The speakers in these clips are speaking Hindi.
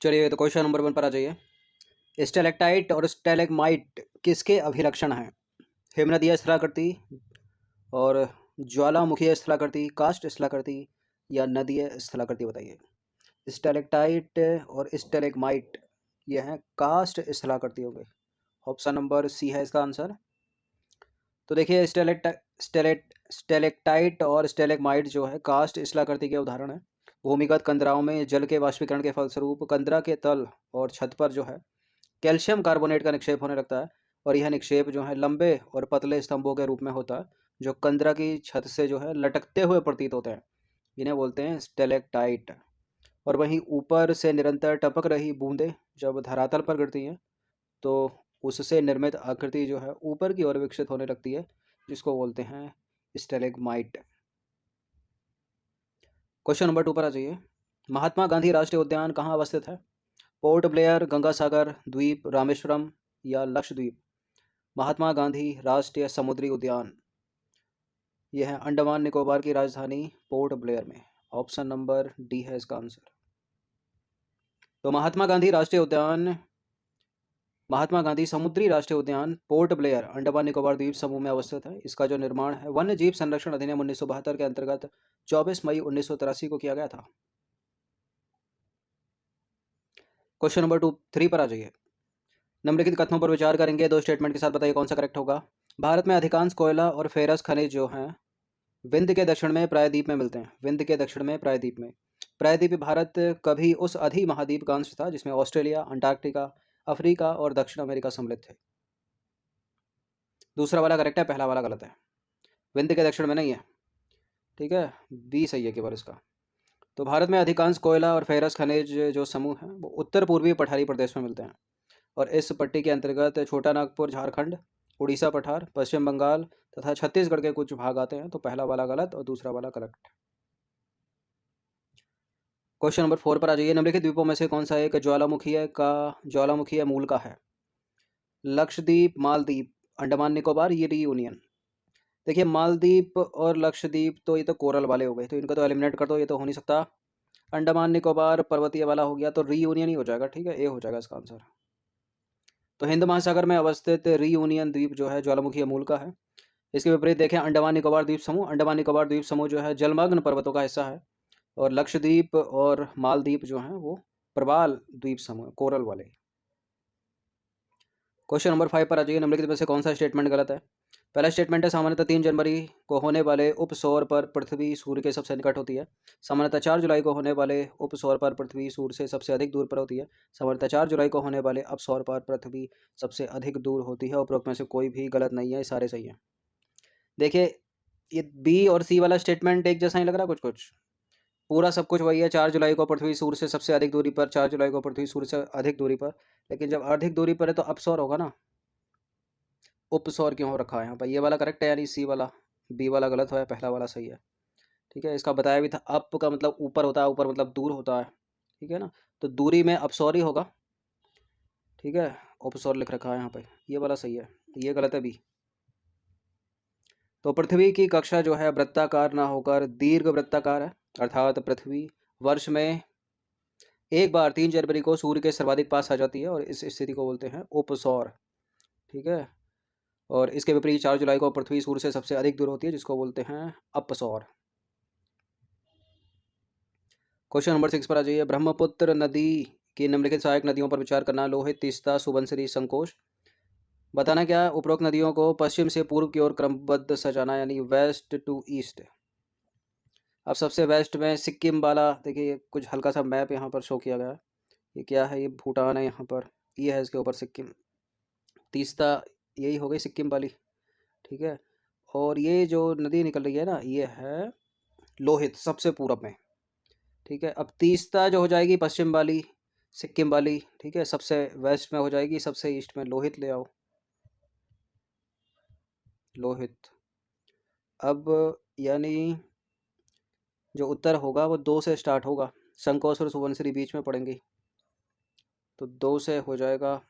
चलिए तो क्वेश्चन नंबर 1 पर आ जाइए। स्टेलेक्टाइट और स्टेलेगमाइट किसके अभिलक्षण हैं? हिमनदीय स्थलाकृति और ज्वालामुखीय स्थलाकृति, कास्ट स्थलाकृति या नदीय स्थलाकृति बताइए। स्टेलेक्टाइट और स्टेलेगमाइट ये हैं कास्ट स्थलाकृति हो गए। ऑप्शन नंबर सी है इसका आंसर। तो देखिए स्टेलेक्टाइट और स्टेलेगमाइट जो है कास्ट स्थलाकृति के उदाहरण है। भूमिगत कंदराओं में जल के वाष्पीकरण के फलस्वरूप कंदरा के तल और छत पर जो है कैल्शियम कार्बोनेट का निक्षेप होने लगता है और यह निक्षेप जो है लंबे और पतले स्तंभों के रूप में होता है जो कंदरा की छत से जो है लटकते हुए प्रतीत होते हैं। इन्हें बोलते हैं स्टेलेक्टाइट। और वहीं ऊपर से निरंतर टपक रही बूंदें जब धरातल पर गिरती हैं तो उससे निर्मित आकृति जो है ऊपर की ओर विकसित होने लगती है जिसको बोलते हैं स्टेलेगमाइट। क्वेश्चन नंबर 2 पर आ जाइए। महात्मा गांधी राष्ट्रीय उद्यान कहाँ अवस्थित है? पोर्ट ब्लेयर, गंगासागर द्वीप, रामेश्वरम या लक्षद्वीप? महात्मा गांधी राष्ट्रीय समुद्री उद्यान यह है अंडमान निकोबार की राजधानी पोर्ट ब्लेयर में। ऑप्शन नंबर डी है इसका आंसर। तो महात्मा गांधी समुद्री राष्ट्रीय उद्यान पोर्ट ब्लेयर अंडमान निकोबार द्वीप समूह में अवस्थित है। इसका जो निर्माण है वन्य जीव संरक्षण अधिनियम 1972 के अंतर्गत 24 मई 1983 को किया गया था। क्वेश्चन नंबर 3 पर आ जाइए। निम्नलिखित कथनों पर विचार करेंगे, दो स्टेटमेंट के साथ बताइए कौन सा करेक्ट होगा। भारत में अधिकांश कोयला और फेरस खनिज जो हैं विंध्य के दक्षिण में प्रायद्वीप में मिलते हैं। विंध्य के दक्षिण में प्रायद्वीप में प्रायद्वीप भारत कभी उस अधिमहाद्वीप का अंश था जिसमें ऑस्ट्रेलिया, अंटार्कटिका, अफ्रीका और दक्षिण अमेरिका सम्मिलित थे। दूसरा वाला करेक्ट है, पहला वाला गलत है। विंध्य के दक्षिण में नहीं है, ठीक है, बी सही है केवल इसका। तो भारत में अधिकांश कोयला और फेरस खनिज जो समूह हैं वो उत्तर पूर्वी पठारी प्रदेश में मिलते हैं और इस पट्टी के अंतर्गत छोटा नागपुर झारखंड, उड़ीसा पठार, पश्चिम बंगाल तथा छत्तीसगढ़ के कुछ भाग आते हैं। तो पहला वाला गलत और दूसरा वाला करेक्ट। क्वेश्चन नंबर 4 पर आ जाइए। निम्नलिखित द्वीपों में से कौन सा एक ज्वालामुखीय मूल का है? लक्षद्वीप, मालदीप, अंडमान निकोबार, ये रीयूनियन। देखिए मालदीप और लक्षद्वीप तो ये तो कोरल वाले हो गए, तो इनको तो एलिमिनेट कर दो, ये तो हो नहीं सकता। अंडमान निकोबार पर्वतीय वाला हो गया तो रीयूनियन ही हो जाएगा, ठीक है, ए हो जाएगा इसका आंसर। तो हिंद महासागर में अवस्थित रीयूनियन द्वीप जो है ज्वालामुखीय मूल का है। इसके विपरीत देखें अंडमान निकोबार द्वीप समूह। अंडमान निकोबार द्वीप समूह जो है जलमग्न पर्वतों का हिस्सा है और लक्षद्वीप और मालदीप जो हैं वो प्रवाल द्वीप समूह कोरल वाले। क्वेश्चन नंबर 5 पर आ जाइए। निम्नलिखित में से कौन सा स्टेटमेंट गलत है? पहला स्टेटमेंट है सामान्यतः 3 जनवरी को होने वाले उपसौर पर पृथ्वी सूर्य के सबसे निकट होती है। सामान्यतः 4 जुलाई को होने वाले उपसौर पर पृथ्वी सूर्य से सबसे अधिक दूर पर होती है। सामान्यतः 4 जुलाई को होने वाले अपसौर पर पृथ्वी सबसे अधिक दूर होती है। उपरोक्त में से कोई भी गलत नहीं है, सारे सही हैं। देखिए ये बी और सी वाला स्टेटमेंट एक जैसा ही लग रहा है, कुछ कुछ पूरा सब कुछ वही है। 4 जुलाई को पृथ्वी सूर्य से सबसे अधिक दूरी पर, 4 जुलाई को पृथ्वी सूर्य से अधिक दूरी पर, लेकिन जब अधिक दूरी पर है तो अपसौर होगा ना, उपसौर क्यों हो रखा है यहाँ पर? ये वाला करेक्ट है यानी सी वाला, बी वाला गलत है, पहला वाला सही है, ठीक है। इसका बताया भी था, अप का मतलब ऊपर होता है, ऊपर मतलब दूर होता है, ठीक है ना, तो दूरी में अपसौर ही होगा, ठीक है। उपसौर लिख रखा है यहाँ पे, ये वाला सही है, ये गलत है बी। तो पृथ्वी की कक्षा जो है वृत्ताकार ना होकर दीर्घ वृत्ताकार है, अर्थात पृथ्वी वर्ष में एक बार 3 जनवरी को सूर्य के सर्वाधिक पास आ जाती है और इस स्थिति को बोलते हैं उपसौर, ठीक है। और इसके विपरीत 4 जुलाई को पृथ्वी सूर्य से सबसे अधिक दूर होती है जिसको बोलते हैं अपसौर। क्वेश्चन नंबर 6 पर आ जाइए। ब्रह्मपुत्र नदी की निम्नलिखित सहायक नदियों पर विचार करना। लोहित, तीस्ता, सुबनसिरी, संकोश। बताना क्या है? उपरोक्त नदियों को पश्चिम से पूर्व की ओर क्रमबद्ध सजाना, यानी वेस्ट टू ईस्ट। अब सबसे वेस्ट में सिक्किम वाला, देखिए कुछ हल्का सा मैप यहाँ पर शो किया गया है। ये क्या है? ये भूटान है, यहाँ पर ये है, इसके ऊपर सिक्किम। तीस्ता यही हो गई सिक्किम वाली, ठीक है। और ये जो नदी निकल रही है ना, ये है लोहित, सबसे पूरब में, ठीक है। अब तीस्ता जो हो जाएगी पश्चिम वाली, सिक्किम वाली, ठीक है, सबसे वेस्ट में हो जाएगी, सबसे ईस्ट में लोहित ले आओ, लोहित। अब यानी जो उत्तर होगा वो 2 से स्टार्ट होगा, संकोश और सुबनसिरी बीच में पड़ेंगी, तो 2 से हो जाएगा।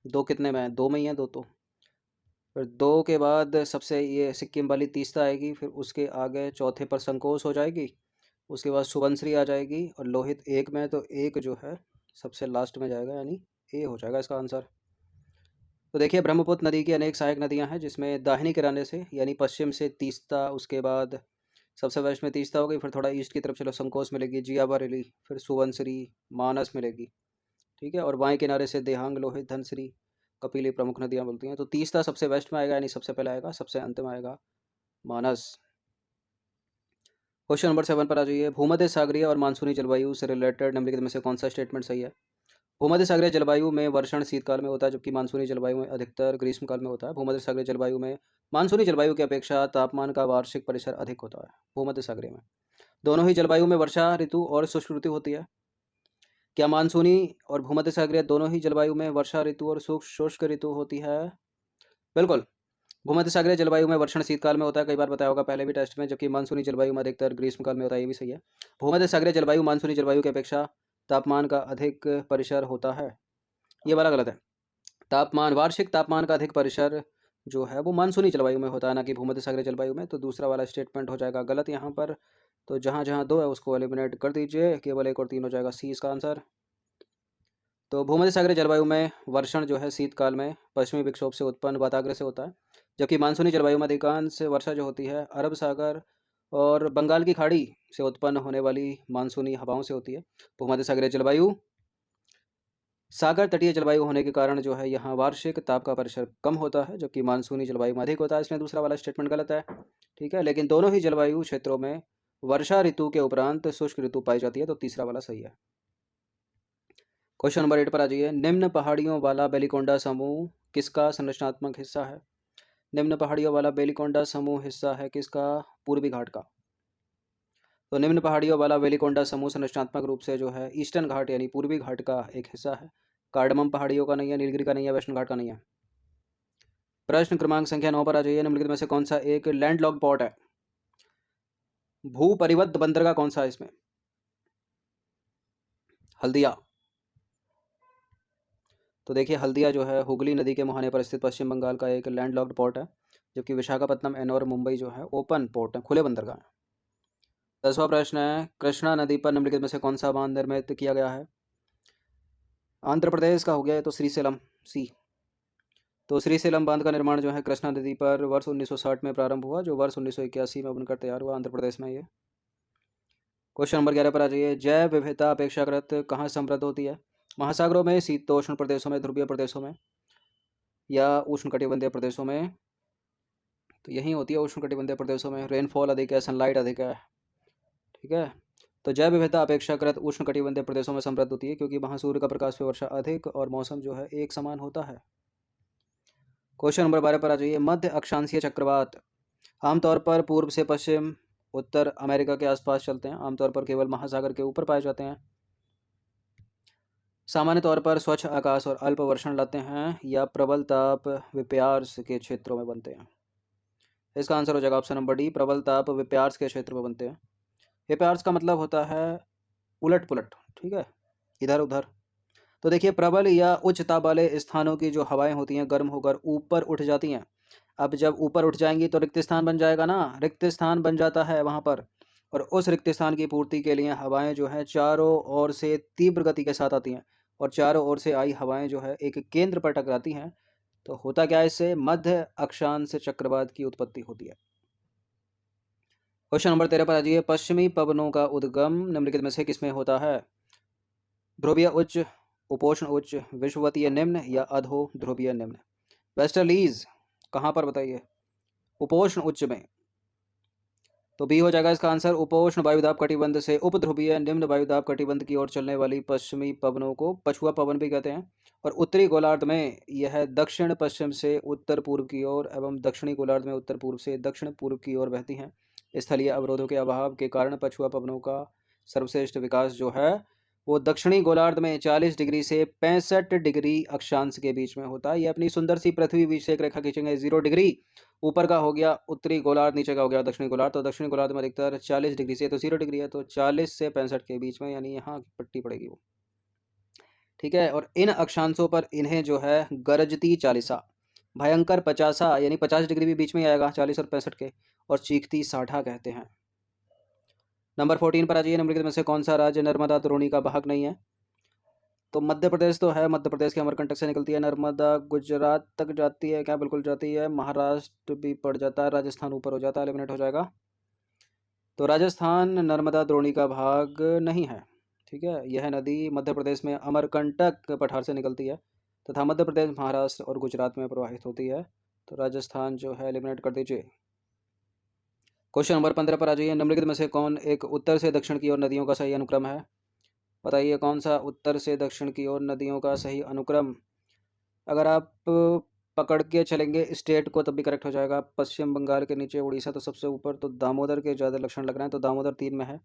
2 कितने में है? 2 में ही है, 2 तो फिर 2 के बाद सबसे ये सिक्किम वाली तीस्ता आएगी, फिर उसके आगे चौथे पर संकोश हो जाएगी, उसके बाद सुबनश्री आ जाएगी, और लोहित एक में, तो एक जो है सबसे लास्ट में जाएगा, यानी ए हो जाएगा इसका आंसर। तो देखिए ब्रह्मपुत्र नदी की अनेक सहायक नदियां हैं, जिसमें दाहिनी किनारे से यानी पश्चिम से तीस्ता, उसके बाद सबसे वेस्ट में तीस्ता हो गई, फिर थोड़ा ईस्ट की तरफ चलो संकोच मिलेगी, जियाबारेली, फिर सुबनसिरी, मानस मिलेगी। ठीक है, और बाएं किनारे से देहांग, लोहित, धनसिरी, कपिली प्रमुख नदियां बोलती हैं। तो तीस्ता सबसे वेस्ट में आएगा, यानी सबसे पहले आएगा, सबसे अंत में आएगा मानस। क्वेश्चन नंबर 7 पर आ जाइए। भूमध्य सागरीय और मानसूनी जलवायु से रिलेटेड निम्नलिखित में से कौन सा स्टेटमेंट सही है? भूमध्य सागरीय जलवायु में वर्षण शीतकाल में होता है, जबकि मानसूनी जलवायु में अधिकतर ग्रीष्मकाल में होता है। भूमध्य सागरीय जलवायु में मानसूनी जलवायु की अपेक्षा तापमान का वार्षिक परिसर अधिक होता है। भूमध्य सागरीय में दोनों ही जलवायु में वर्षा ऋतु और शुष्क ऋतु होती है। क्या मानसूनी और भूमध्य सागरीय दोनों ही जलवायु में वर्षा ऋतु और शुष्क ऋतु होती है? बिल्कुल। भूमध्य सागरीय जलवायु में वर्षण शीतकाल में होता है, कई बार बताया होगा पहले भी टेस्ट में, जबकि मानसूनी जलवायु में अधिकतर ग्रीष्मकाल में होता है, ये भी सही है। भूमध्य सागरीय जलवायु मानसूनी जलवायु की अपेक्षा तापमान का अधिक परिसर होता है, ये वाला गलत है। तापमान, वार्षिक तापमान का अधिक परिसर जो है वो मानसूनी जलवायु में होता है, ना कि भूमध्य सागरीय जलवायु में। तो दूसरा वाला स्टेटमेंट हो जाएगा गलत यहाँ पर। तो जहाँ जहाँ दो है उसको एलिमिनेट कर दीजिए, केवल एक और तीन हो जाएगा सी इसका आंसर। तो भूमध्य सागरीय जलवायु में वर्षण जो है शीतकाल में पश्चिमी विक्षोभ से उत्पन्न वाताग्र से होता है, जबकि मानसूनी जलवायु में अधिकांश वर्षा जो होती है अरब सागर और बंगाल की खाड़ी से उत्पन्न होने वाली मानसूनी हवाओं से होती है। भूमध्य सागरीय जलवायु सागर तटीय जलवायु होने के कारण जो है यहाँ वार्षिक ताप का परिसर कम होता है, जबकि मानसूनी जलवायु में अधिक होता है, इसलिए दूसरा वाला स्टेटमेंट गलत है। ठीक है, लेकिन दोनों ही जलवायु क्षेत्रों में वर्षा ऋतु के उपरांत शुष्क ऋतु पाई जाती है, तो तीसरा वाला सही है। क्वेश्चन नंबर 8 पर आ जाइए। निम्न पहाड़ियों वाला बेलिकोंडा समूह किसका संरचनात्मक हिस्सा है? निम्न पहाड़ियों वाला बेलिकोंडा समूह हिस्सा है किसका? पूर्वी घाट का। तो निम्न पहाड़ियों वाला वेलिकोंडा समूह संरचनात्मक रूप से जो है ईस्टर्न घाट यानी पूर्वी घाट का एक हिस्सा है। कार्डमम पहाड़ियों का नहीं है, नीलगिरी का नहीं है, वेस्टर्न घाट का नहीं है। प्रश्न क्रमांक संख्या 9 पर आ जाइए। निम्नलिखित में से कौन सा एक लैंडलॉक्ड पॉट है? भू परिबद्ध बंदरगाह कौन सा है इसमें? हल्दिया। तो देखिए हल्दिया जो है हुगली नदी के मुहाने पर स्थित पश्चिम बंगाल का एक लैंडलॉक्ड पोर्ट है, जबकि विशाखापत्तनम, एनोर, मुंबई जो है ओपन पोर्ट है, खुले बंदरगाह है। 10वां प्रश्न है, कृष्णा नदी पर निम्नलिखित में से कौन सा बांध निर्मित किया गया है? आंध्र प्रदेश का हो गया है, तो श्रीशैलम सी। तो श्रीशैलम बांध का निर्माण जो है कृष्णा नदी पर वर्ष 1960 में प्रारंभ हुआ, जो वर्ष 1981 में बनकर तैयार हुआ, आंध्र प्रदेश में ये। क्वेश्चन नंबर 11 पर आ जाइए। जैव विविधता अपेक्षाकृत कहाँ समृद्ध होती है? महासागरों में, शीतोष्ण प्रदेशों में, ध्रुवीय प्रदेशों में, या उष्णकटिबंधीय प्रदेशों में? तो यही होती है उष्णकटिबंधीय प्रदेशों में, रेनफॉल अधिक है, सनलाइट अधिक है। ठीक है, तो जैव विविधता अपेक्षाकृत उष्णकटिबंधीय प्रदेशों में समृद्ध होती है, क्योंकि वहाँ सूर्य का प्रकाश पे वर्षा अधिक और मौसम जो है एक समान होता है। क्वेश्चन नंबर 12 पर आ जाइए। मध्य अक्षांशीय चक्रवात आमतौर पर पूर्व से पश्चिम, उत्तर अमेरिका के आसपास चलते हैं, आमतौर पर केवल महासागर के ऊपर पाए जाते हैं, सामान्य तौर पर स्वच्छ आकाश और अल्प वर्षण लाते हैं, या प्रबल ताप विपर्यास के क्षेत्रों में बनते हैं? इसका आंसर हो जाएगा ऑप्शन नंबर डी, प्रबल ताप विपर्यास के क्षेत्र में बनते हैं। विपर्यास का मतलब होता है उलट पुलट, ठीक है, इधर उधर। तो देखिए प्रबल या उच्च ताप वाले स्थानों की जो हवाएं होती हैं गर्म होकर ऊपर उठ जाती हैं। अब जब ऊपर उठ जाएंगी तो रिक्त स्थान बन जाएगा ना, रिक्त स्थान बन जाता है वहाँ पर, और उस रिक्त स्थान की पूर्ति के लिए हवाएं जो है चारों ओर से तीव्र गति के साथ आती हैं, और चारों ओर से आई हवाएं जो है एक केंद्र पर टकराती हैं। तो होता क्या है, इससे मध्य अक्षांश चक्रवात की उत्पत्ति होती है। क्वेश्चन नंबर 13 पर आ जाइए। पश्चिमी पवनों का उद्गम निम्नलिखित में से किसमें होता है? ध्रुवीय उच्च, उपोष्ण उच्च, विषुवतीय निम्न, या अधो ध्रुवीय निम्न? वेस्टर्लीज कहाँ पर बताइए? उपोष्ण उच्च में। तो बी हो जाएगा इसका आंसर। उपोष्ण वायुदाब कटिबंध से उपध्रुवीय निम्न वायुदाब कटिबंध की ओर चलने वाली पश्चिमी पवनों को पछुआ पवन भी कहते हैं, और उत्तरी गोलार्ध में यह दक्षिण पश्चिम से उत्तर पूर्व की ओर एवं दक्षिणी गोलार्ध में उत्तर पूर्व से दक्षिण पूर्व की ओर बहती हैं। स्थलीय अवरोधों के अभाव के कारण पछुआ पवनों का सर्वश्रेष्ठ विकास जो है वो दक्षिणी गोलार्ध में 40 डिग्री से 65 डिग्री अक्षांश के बीच में होता है। ये अपनी सुंदर सी पृथ्वी बीच से एक रेखा खींचेंगे, 0 डिग्री ऊपर का हो गया उत्तरी गोलार्ध, नीचे का हो गया दक्षिणी गोलार्ध। तो दक्षिणी गोलार्ध में अधिकतर 40 डिग्री से, तो 0 डिग्री है, तो 40 से 65 के बीच में, यानी यहाँ पट्टी पड़ेगी वो। ठीक है, और इन अक्षांशों पर इन्हें जो है गरजती चालीसा, भयंकर पचासा, यानी 50 डिग्री भी बीच में आएगा 40 और 65 के, और चीखती साठा कहते हैं। नंबर 14 पर आ जाइए, निम्नलिखित में से कौन सा राज्य नर्मदा द्रोणी का भाग नहीं है? तो मध्य प्रदेश तो है, मध्य प्रदेश के अमरकंटक से निकलती है नर्मदा। गुजरात तक जाती है क्या? बिल्कुल जाती है। महाराष्ट्र भी पड़ जाता है, राजस्थान ऊपर हो जाता है, एलिमिनेट हो जाएगा। तो राजस्थान नर्मदा द्रोणी का भाग नहीं है। ठीक है, यह नदी मध्य प्रदेश में अमरकंटक पठार से निकलती है तथा मध्य प्रदेश, महाराष्ट्र और गुजरात में प्रवाहित होती है। तो राजस्थान जो है एलिमिनेट कर दीजिए। क्वेश्चन नंबर 15 पर आ जाइए, निम्नलिखित में से कौन एक उत्तर से दक्षिण की ओर नदियों का सही अनुक्रम है? बताइए कौन सा उत्तर से दक्षिण की ओर नदियों का सही अनुक्रम? अगर आप पकड़ के चलेंगे स्टेट को तब भी करेक्ट हो जाएगा। पश्चिम बंगाल के नीचे उड़ीसा तो सबसे ऊपर, तो दामोदर के ज़्यादा लक्षण लग रहे हैं, तो दामोदर 3 में है।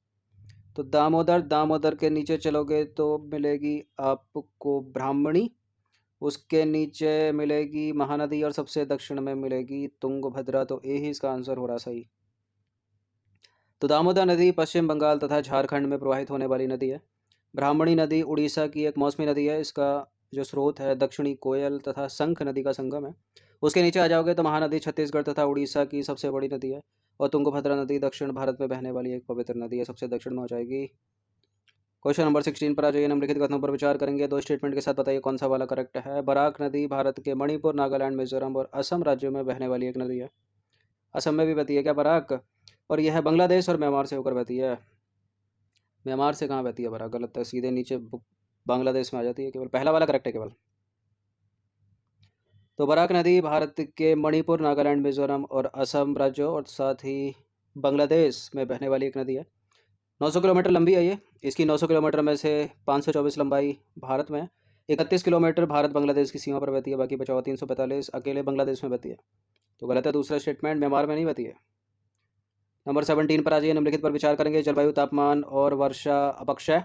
तो दामोदर के नीचे चलोगे तो मिलेगी आपको ब्राह्मणी, उसके नीचे मिलेगी महानदी और सबसे दक्षिण में मिलेगी तुंगभद्रा। तो ए ही इसका आंसर हो रहा सही। तो दामोदर नदी पश्चिम बंगाल तथा झारखंड में प्रवाहित होने वाली नदी है। ब्राह्मणी नदी उड़ीसा की एक मौसमी नदी है। इसका जो स्रोत है दक्षिणी कोयल तथा शंख नदी का संगम है। उसके नीचे आ जाओगे तो महानदी छत्तीसगढ़ तथा उड़ीसा की सबसे बड़ी नदी है। और तुंगभद्रा नदी दक्षिण भारत में बहने वाली एक पवित्र नदी है, सबसे दक्षिण में हो जाएगी। क्वेश्चन नंबर 16 पर आ जाइए, निम्नलिखित कथनों पर विचार करेंगे। दो स्टेटमेंट के साथ बताइए कौन सा वाला करेक्ट है। बराक नदी भारत के मणिपुर, नागालैंड, मिजोरम और असम राज्यों में बहने वाली एक नदी है। असम में भी बहती है क्या बराक? और यह बांग्लादेश और म्यांमार से होकर बहती है। म्यांमार से कहाँ बहती है बराक? गलत है, सीधे नीचे बांग्लादेश में आ जाती है। केवल पहला वाला करेक्ट है केवल। तो बराक नदी भारत के मणिपुर, नागालैंड, मिजोरम और असम राज्यों और साथ ही बांग्लादेश में बहने वाली एक नदी है। 900 किलोमीटर लंबी है ये। इसकी 900 किलोमीटर में से 524 लंबाई भारत में, 31 किलोमीटर भारत बांग्लादेश की सीमा पर बहती है, बाकी बचा हुआ 345 अकेले बांग्लादेश में बहती है। तो गलत है दूसरा स्टेटमेंट, म्यांमार में नहीं बहती है। नंबर 17 पर आ जाइए, निम्नलिखित पर विचार करेंगे। जलवायु, तापमान और वर्षा अपक्षय।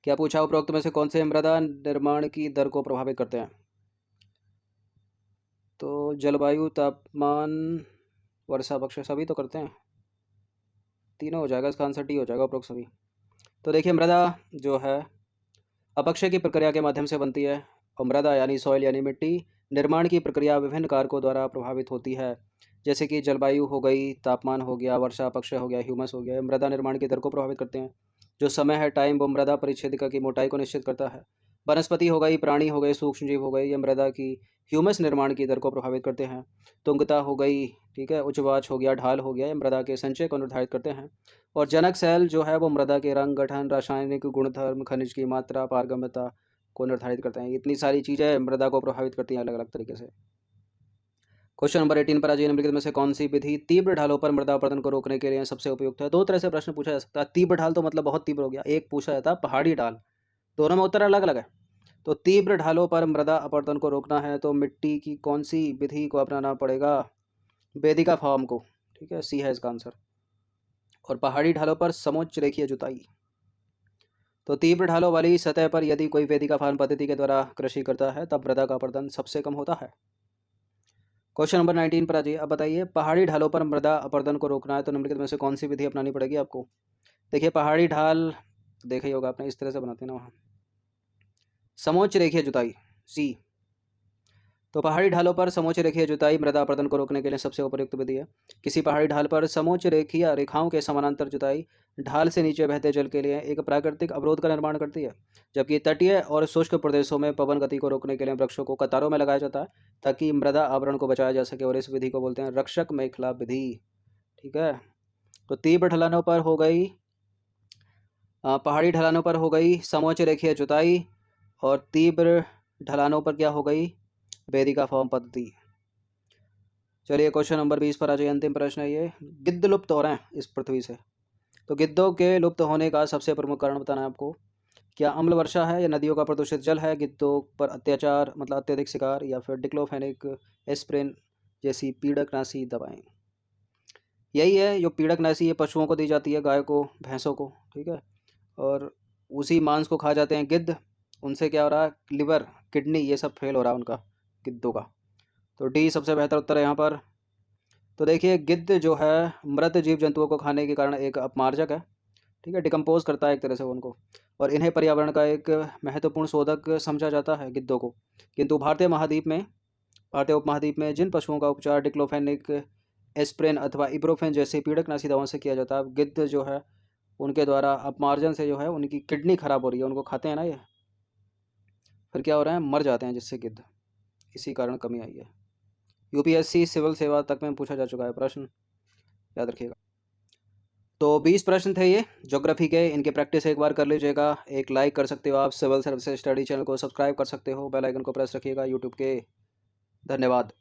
क्या पूछा? उपरोक्त में से कौन से मृदा निर्माण की दर को प्रभावित करते हैं? तो जलवायु, तापमान, वर्षा अपक्षय सभी तो करते हैं, तीनों हो जाएगा। इसका आंसर डी हो जाएगा, उपरोक्त सभी। तो देखिए मृदा जो है अपक्षय की प्रक्रिया के माध्यम से बनती है। और मृदा यानी सॉइल यानी मिट्टी निर्माण की प्रक्रिया विभिन्न कारकों द्वारा प्रभावित होती है, जैसे कि जलवायु हो गई, तापमान हो गया, वर्षा अपक्षय हो गया, ह्यूमस हो गया। मृदा निर्माण की दर को प्रभावित करते हैं। जो समय है, टाइम, वो मृदा परिच्छेदिका की मोटाई को निश्चित करता है। वनस्पति हो गई, प्राणी हो गए, सूक्ष्म जीव हो गए, ये मृदा की ह्यूमस निर्माण की दर को प्रभावित करते हैं। तुंगता हो गई, ठीक है, उच्चवाच हो गया, ढाल हो गया, ये मृदा के संचय को निर्धारित करते हैं। और जनक सेल जो है वो मृदा के रंग, गठन, रासायनिक गुणधर्म, खनिज की मात्रा, पारगम्यता को निर्धारित करते हैं। इतनी सारी चीज़ें मृदा को प्रभावित करती हैं अलग अलग तरीके से। क्वेश्चन नंबर 18 पर आ जाइए, निम्नलिखित में से कौन सी विधि तीव्र ढालों पर मृदा अपरदन को रोकने के लिए सबसे उपयुक्त है? दो तरह से प्रश्न पूछा जा सकता है। तीव्र ढाल तो मतलब बहुत तीव्र हो गया, एक पूछा जाता है पहाड़ी ढाल, दोनों में उत्तर अलग अलग है। तो तीव्र ढालों पर मृदा अपरदन को रोकना है तो मिट्टी की कौन सी विधि को अपनाना पड़ेगा? वेदिका फॉर्म को, ठीक है, सी है इसका आंसर। और पहाड़ी ढालों पर समोच्च रेखीय जुताई। तो तीव्र ढालों वाली सतह पर यदि कोई वेदिका फार्म पद्धति के द्वारा कृषि करता है तब मृदा का अपरदन सबसे कम होता है। क्वेश्चन नंबर 19 पर आ जाइए। अब बताइए पहाड़ी ढालों पर मृदा अपरदन को रोकना है तो निम्नलिखित में से कौन सी विधि अपनानी पड़ेगी आपको? देखिए पहाड़ी ढाल देखा ही होगा आपने, इस तरह से बनाते हैं ना वहाँ, समोच्च रेखीय जुताई, सी। तो पहाड़ी ढालों पर समोच्च रेखीय जुताई मृदा अपरदन को रोकने के लिए सबसे उपयुक्त विधि है। किसी पहाड़ी ढाल पर समोच्च रेखीय रेखाओं के समानांतर जुताई ढाल से नीचे बहते जल के लिए एक प्राकृतिक अवरोध का निर्माण करती है, जबकि तटीय और शुष्क प्रदेशों में पवन गति को रोकने के लिए वृक्षों को कतारों में लगाया जाता है ताकि मृदा आवरण को बचाया जा सके, और इस विधि को बोलते हैं रक्षक मेखला विधि। ठीक है, तो तीव्र ढलानों पर हो गई, पहाड़ी ढलानों पर हो गई समोच्च रेखीय जुताई, और तीव्र ढलानों पर क्या हो गई? वेदिका फॉर्म पद्धति। चलिए क्वेश्चन नंबर 20 पर आ जाइए, अंतिम प्रश्न है ये। गिद्ध लुप्त हो रहे हैं इस पृथ्वी से, तो गिद्धों के लुप्त होने का सबसे प्रमुख कारण बताना है आपको। क्या अम्ल वर्षा है, या नदियों का प्रदूषित जल है, गिद्धों पर अत्याचार मतलब अत्यधिक शिकार, या फिर डिक्लोफेनिक एस्प्रिन जैसी पीड़कनाशी दवाएं? यही है, जो पीड़कनाशी ये पशुओं को दी जाती है, गाय को, भैंसों को, ठीक है, और उसी मांस को खा जाते हैं गिद्ध। उनसे क्या हो रहा है? लिवर, किडनी, ये सब फेल हो रहा है उनका, गिद्धों का। तो डी सबसे बेहतर उत्तर है यहाँ पर। तो देखिए गिद्ध जो है मृत जीव जंतुओं को खाने के कारण एक अपमार्जक है, ठीक है, डिकम्पोज करता है एक तरह से उनको, और इन्हें पर्यावरण का एक महत्वपूर्ण शोधक समझा जाता है गिद्धों को। किंतु भारतीय उपमहाद्वीप में जिन पशुओं का उपचार डिक्लोफेनिक एस्प्रिन अथवा इब्रोफेन जैसी पीड़कनाशी दवाओं से किया जाता है। अब गिद्ध जो है उनके द्वारा अपमार्जन से जो है उनकी किडनी खराब हो रही है, उनको खाते हैं ना ये, फिर क्या हो रहा है, मर जाते हैं जिससे गिद्ध, इसी कारण कमी आई है। यूपीएससी सिविल सेवा तक में पूछा जा चुका है प्रश्न, याद रखिएगा। तो 20 प्रश्न थे ये ज्योग्राफी के, इनके प्रैक्टिस एक बार कर लीजिएगा। एक लाइक कर सकते हो आप, सिविल सर्विसेज स्टडी चैनल को सब्सक्राइब कर सकते हो, बेल आइकन को प्रेस रखिएगा यूट्यूब के। धन्यवाद।